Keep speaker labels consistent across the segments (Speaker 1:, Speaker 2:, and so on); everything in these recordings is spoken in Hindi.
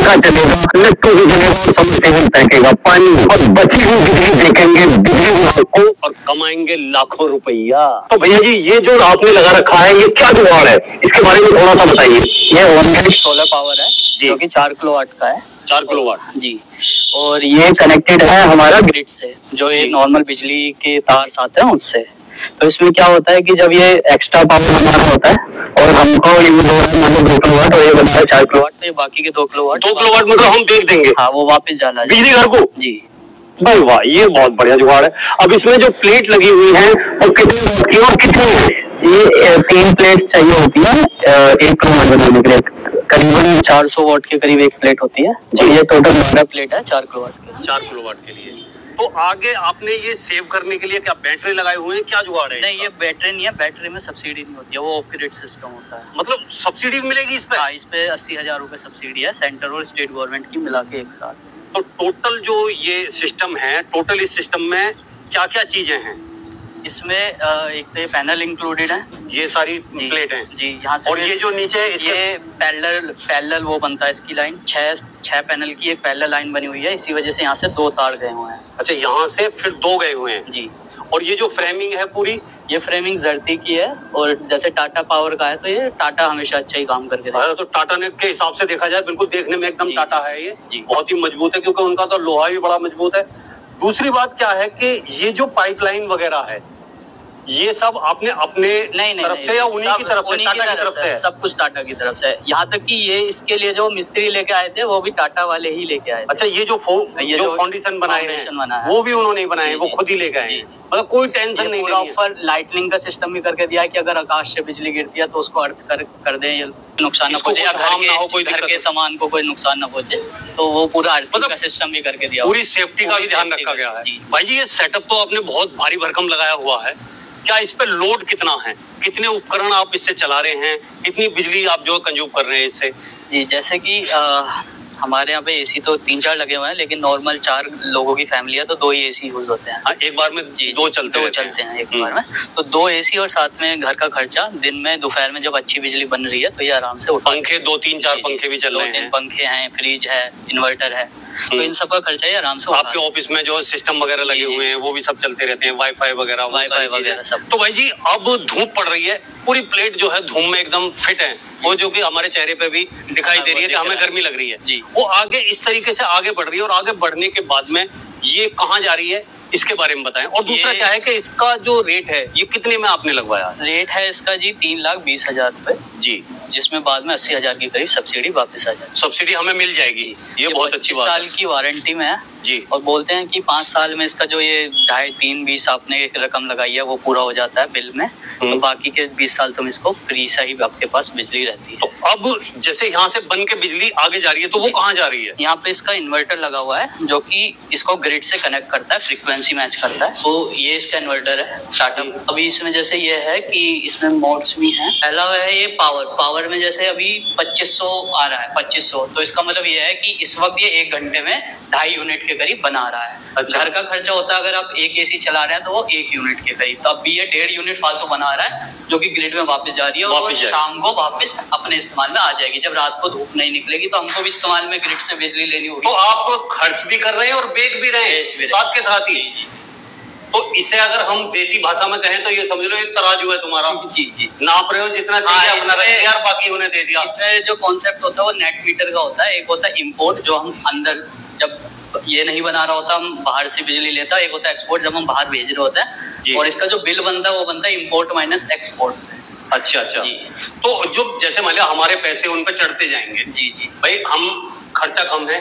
Speaker 1: पंखा चलेगा, लट्टू भी चलेगा, सबमर्सिबल फेंकेगा पानी, और बची हुई बिजली देखेंगे बिजली विभाग को और कमाएंगे लाखों रुपया। तो भैया जी ये जो आपने लगा रखा है ये क्या जुगाड़ है, इसके बारे में थोड़ा सा बताइए।
Speaker 2: ये ऑनग्रिड सोलर पावर है जो कि 4 किलोवाट का है।
Speaker 1: 4 किलोवाट
Speaker 2: जी, और ये कनेक्टेड है हमारा ग्रिड से, जो ये नॉर्मल बिजली के तार आते हैं उससे। तो इसमें क्या होता है कि जब ये एक्स्ट्रा पावर हमारा होता है और हमको ये 2 किलोवाट और ये बनता है 4 किलोवाट, तो ये बाकी के 2 किलोवाट
Speaker 1: मतलब हम देख देंगे।
Speaker 2: हाँ, वो वापस जाना
Speaker 1: बिजली घर को।
Speaker 2: जी
Speaker 1: भाई वाह, ये बहुत बढ़िया जुगाड़ है। अब इसमें जो प्लेट लगी हुई है वो कितनी वोल्ट की और कितनी है?
Speaker 2: ये 3 प्लेट चाहिए होती है 1 किलोवाट बनाने के लिए, करीबन 400 वाट के करीब एक प्लेट होती है जी। ये टोटल 12 प्लेट है 4 किलोवाट की।
Speaker 1: 4 किलोवाट के लिए। तो आगे आपने ये सेव करने के लिए क्या बैटरी लगाए हुए हैं, क्या जुगाड़ है?
Speaker 2: नहीं, ये बैटरी नहीं है, बैटरी में सब्सिडी नहीं होती है, वो ऑफ ग्रिड सिस्टम होता है।
Speaker 1: मतलब सब्सिडी मिलेगी इस पे?
Speaker 2: हाँ, इस पे 80,000 रुपए सब्सिडी है, सेंट्रल और स्टेट गवर्नमेंट की मिला के एक साथ।
Speaker 1: तो टोटल जो ये सिस्टम है, टोटल इस सिस्टम में क्या क्या चीजें हैं?
Speaker 2: इसमें एक तो ये पैनल इंक्लूडेड है,
Speaker 1: ये सारी प्लेट हैं
Speaker 2: जी यहाँ से।
Speaker 1: और ये जो नीचे है
Speaker 2: ये पैरेलल वो बनता है इसकी लाइन, 6 पैनल की एक पैरेलल लाइन बनी हुई है, इसी वजह से यहाँ से 2 तार गए हुए हैं।
Speaker 1: अच्छा, यहाँ से फिर 2 गए हुए हैं
Speaker 2: जी।
Speaker 1: और ये जो फ्रेमिंग है पूरी,
Speaker 2: ये फ्रेमिंग जर्ती की है, और जैसे टाटा पावर का है तो ये टाटा हमेशा अच्छा ही काम करके देता है।
Speaker 1: तो टाटा ने के हिसाब से देखा जाए बिल्कुल देखने में एकदम टाटा है ये, बहुत ही मजबूत है क्योंकि उनका तो लोहा भी बड़ा मजबूत है। दूसरी बात क्या है कि ये जो पाइपलाइन वगैरह है ये सब आपने अपने तरफ से या उन्हीं की तरफ से, टाटा की तरफ से?
Speaker 2: सब कुछ टाटा की तरफ से है। यहाँ तक कि ये इसके लिए जो मिस्त्री लेके आए थे वो भी टाटा वाले ही लेके आए थे।
Speaker 1: अच्छा, ये जो फाउंडेशन बनाए हैं वो भी उन्होंने ही बनाए, वो खुद ही लेके आए, मतलब कोई टेंशन नहीं।
Speaker 2: पूरा ऊपर लाइटनिंग का सिस्टम भी करके दिया है कि अगर आकाश से बिजली गिरती है तो उसको अर्थ कर दें, ये नुकसान न पहुंचे, घर के सामान को कोई नुकसान न पहुंचे, तो वो पूरा अर्थिंग का सिस्टम भी करके दिया।
Speaker 1: पूरी सेफ्टी का भी ध्यान रखा गया है। भाई जी ये सेटअप तो आपने बहुत भारी भरकम लगाया हुआ है, क्या इस पे लोड कितना है, कितने उपकरण आप इससे चला रहे हैं, कितनी बिजली आप जो कंज्यूम कर रहे हैं इससे? जी, जैसे कि हमारे यहाँ पे एसी तो 3-4 लगे हुए हैं, लेकिन नॉर्मल 4 लोगों की फैमिली है तो 2 ही एसी यूज होते हैं। एक बार में 2 चलते हैं
Speaker 2: एक बार में, तो 2 एसी और साथ में घर का खर्चा। दिन में दोपहर में जब अच्छी बिजली बन रही है तो ये आराम से
Speaker 1: पंखे 2-3-4 पंखे भी चल रहे हैं,
Speaker 2: 2-3 पंखे हैं, फ्रिज है, इन्वर्टर है, तो इन सब का खर्चा ही आराम से।
Speaker 1: आपके ऑफिस में जो सिस्टम वगैरह लगे हुए हैं वो भी सब चलते रहते हैं, वाईफाई वगैरह सब। तो भाई जी अब धूप पड़ रही है, पूरी प्लेट जो है धूम में एकदम फिट है, वो जो कि हमारे चेहरे पे भी दिखाई दे रही है कि हमें गर्मी लग रही है जी। वो आगे इस तरीके से आगे बढ़ रही है और आगे बढ़ने के बाद में ये कहाँ जा रही है इसके बारे में बताएं। और दूसरा क्या है कि इसका जो रेट है ये कितने में आपने लगवाया?
Speaker 2: रेट है इसका जी 3,20,000 रुपए जी, जिसमें बाद में 80,000 की करीब सब्सिडी वापस आ जाएगी।
Speaker 1: सब्सिडी हमें मिल जाएगी, ये बहुत अच्छी बात है।
Speaker 2: 5 साल की वारंटी में है
Speaker 1: जी,
Speaker 2: और बोलते हैं कि 5 साल में इसका जो ये 2.5-3-20 आपने एक रकम लगाई है वो पूरा हो जाता है बिल में, तो बाकी के 20 साल तुम इसको फ्री से ही आपके पास बिजली रहती है।
Speaker 1: तो अब जैसे यहाँ से बन के बिजली आगे जा रही है तो वो कहाँ जा रही है?
Speaker 2: यहाँ पे इसका इन्वर्टर लगा हुआ है जो कि इसको ग्रिड से कनेक्ट करता है, फ्रीक्वेंसी मैच करता है, तो ये इसका इन्वर्टर है टाटा। अभी इसमें जैसे ये है कि इसमें मोड्स भी हैं। पहला है ये पावर में जैसे अभी 2500 आ रहा है, 2500, तो इसका मतलब ये है कि इस वक्त ये 1 घंटे में 2.5 यूनिट के करीब बना रहा है।
Speaker 1: अच्छा।
Speaker 2: घर का खर्चा होता है अगर आप 1 एसी चला रहे हैं तो वो 1 यूनिट के करीब, तो अभी ये 1.5 यूनिट फालतू बना रहा है जो कि ग्रिड में वापस जा रही है और शाम को वापस अपने इस्तेमाल में आ जाएगी। जब रात को धूप नहीं निकलेगी तो हमको भी इस्तेमाल में ग्रिड से बिजली लेनी होगी।
Speaker 1: तो आप खर्च भी कर रहे हैं और बेच भी रहे हैं साथ के साथ ही। तो इसे अगर हम देसी भाषा में कहें तो ये समझ लो एक तराजू है तुम्हारा
Speaker 2: जी,
Speaker 1: नाप रहे हो जितना चाहिए अपना यार, बाकी उन्हें दे दिया।
Speaker 2: इसमें जो कॉन्सेप्ट होता है वो नेट मीटर का होता है। एक होता है इम्पोर्ट, जो हम अंदर जब ये नहीं बना रहा होता हम बाहर से बिजली लेता है, एक होता है एक्सपोर्ट जब हम बाहर भेज रहे होते हैं, और इसका जो बिल बनता है वो बनता है इम्पोर्ट माइनस एक्सपोर्ट।
Speaker 1: अच्छा, तो जो जैसे मान लिया हमारे पैसे उन पे चढ़ते जाएंगे जी, भाई हम खर्चा कम है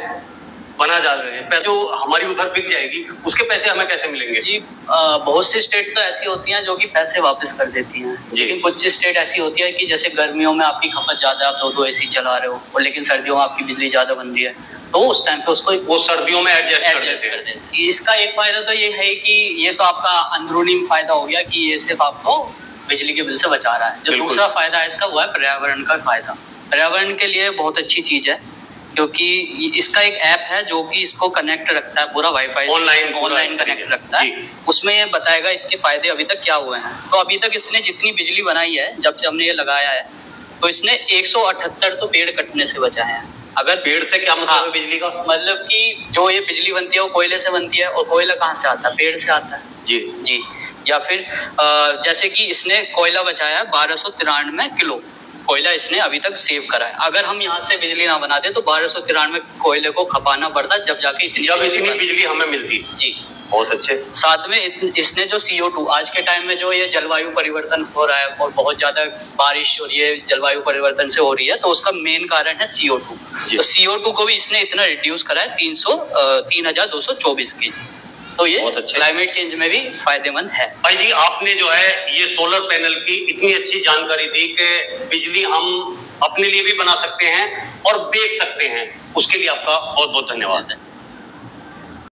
Speaker 1: बना जा रहे हैं, जो हमारी उधर बिक जाएगी उसके पैसे हमें कैसे मिलेंगे?
Speaker 2: जी, बहुत सी स्टेट तो ऐसी होती हैं जो कि पैसे वापस कर देती हैं, लेकिन कुछ स्टेट ऐसी होती है कि जैसे गर्मियों में आपकी खपत ज्यादा, आप 2-2 एसी चला रहे हो, और लेकिन सर्दियों में आपकी बिजली ज्यादा बन रही है, तो उस टाइम पे उसको वो सर्दियों में एडजस्ट कर देते हैं। इसका एक फायदा तो ये है कि ये तो आपका अंदरूनी फायदा हो गया कि ये सिर्फ आपको बिजली के बिल से बचा रहा है। जो दूसरा फायदा है इसका वो है पर्यावरण का फायदा। पर्यावरण के लिए बहुत अच्छी चीज है क्योंकि इसका एक ऐप है जो कि इसको कनेक्ट रखता है, पूरा वाईफाई ऑनलाइन कनेक्ट रखता है। उसमें ये बताएगा इसके फायदे अभी तक क्या हुए हैं। तो अभी तक इसने जितनी बिजली बनाई है जब से हमने ये लगाया है, तो इसने 178 तो पेड़ कटने से बचाए हैं। अगर
Speaker 1: पेड़ से क्या मतलब है बिजली का?
Speaker 2: मतलब कि जो ये बिजली बनती है वो कोयले से बनती है, और कोयला कहाँ से आता है? पेड़ से आता है।
Speaker 1: जी
Speaker 2: जी। या फिर जैसे कि इसने कोयला बचाया है 1293 किलो कोयला इसने अभी तक सेव करा है। अगर हम यहाँ से बिजली ना बनाते तो 1293 कोयले को खपाना पड़ता, जब जाके
Speaker 1: इतनी बिजली हमें मिलती।
Speaker 2: जी,
Speaker 1: बहुत अच्छे।
Speaker 2: साथ में इसने जो CO2 आज के टाइम में जो ये जलवायु परिवर्तन हो रहा है और बहुत ज्यादा बारिश और ये जलवायु परिवर्तन से हो रही है, तो उसका मेन कारण है CO2। तो CO2 को भी इसने इतना रिड्यूस करा है 3224 की। तो ये क्लाइमेट चेंज में भी फायदेमंद है।
Speaker 1: भाई जी, आपने जो है ये सोलर पैनल की इतनी अच्छी जानकारी दी कि बिजली हम अपने लिए भी बना सकते हैं और बेच सकते हैं, उसके लिए आपका बहुत बहुत धन्यवाद है।